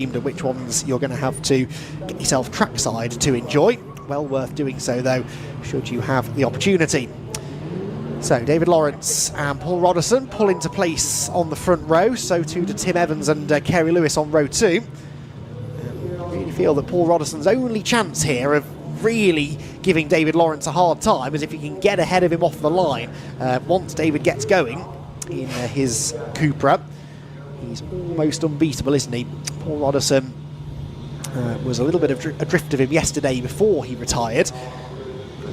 and which ones you're going to have to get yourself trackside to enjoy. Well worth doing so though, should you have the opportunity. So David Lawrence and Paul Roderson pull into place on the front row, so too do Tim Evans and Kerry Lewis on row 2. I really feel that Paul Roderson's only chance here of really giving David Lawrence a hard time is if he can get ahead of him off the line once David gets going in his Cupra. He's almost unbeatable, isn't he? Paul Roderson was a little bit adrift of him yesterday before he retired.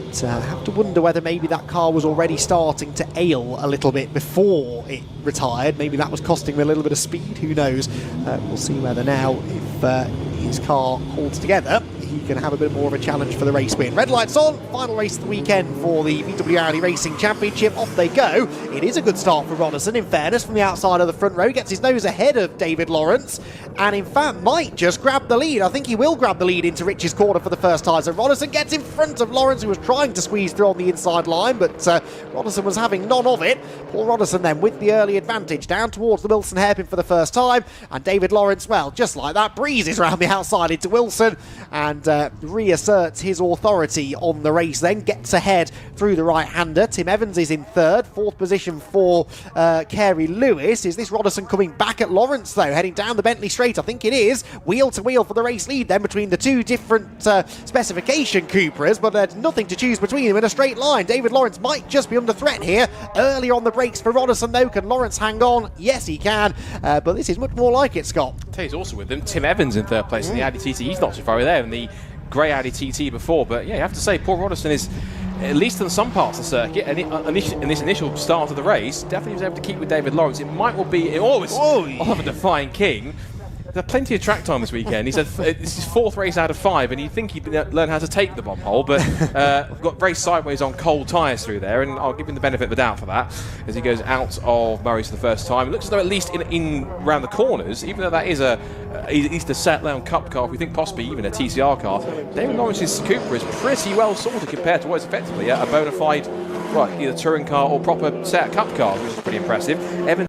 But I have to wonder whether maybe that car was already starting to ail a little bit before it retired. Maybe that was costing him a little bit of speed, who knows? We'll see whether now, if his car holds together, he can have a bit more of a challenge for the race win. Red lights on, final race of the weekend for the VW Audi Racing Championship. Off they go. It is a good start for Roderson, in fairness, from the outside of the front row. He gets his nose ahead of David Lawrence, and in fact might just grab the lead. I think he will grab the lead into Rich's corner for the first time. So Roderson gets in front of Lawrence, who was trying to squeeze through on the inside line, but Roderson was having none of it. Paul Roderson then with the early advantage down towards the Wilson hairpin for the first time, and David Lawrence, well, just like that, breezes around the outside into Wilson and reasserts his authority on the race, then gets ahead through the right-hander. Tim Evans is in third, fourth position for Kerry Lewis. Is this Roderson coming back at Lawrence though, heading down the Bentley straight? I think it is. Wheel to wheel for the race lead then between the two different specification Cupras, but there's nothing to choose between them in a straight line. David Lawrence might just be under threat here. Earlier on the brakes for Roderson though. Can Lawrence hang on? Yes, he can, but this is much more like it, Scott. I'll tell you, he's also with them. Tim Evans in third place in the Audi TT. He's not too far away there in the grey Audi TT before, but yeah, you have to say Paul Roderson is, at least in some parts of the circuit, and in this initial start of the race, definitely was able to keep with David Lawrence. It might well be, it's of a defying king. There's plenty of track time this weekend. He said this is his fourth race out of 5, and you'd think he'd learn how to take the bomb hole, but got very sideways on cold tyres through there, and I'll give him the benefit of the doubt for that as he goes out of Murray's for the first time. It looks as though at least in around the corners, even though that is at least a set down cup car, if we think possibly even a TCR car, David Lawrence's Cooper is pretty well sorted compared to what is effectively a bona fide either touring car or proper set cup car, which is pretty impressive. Evans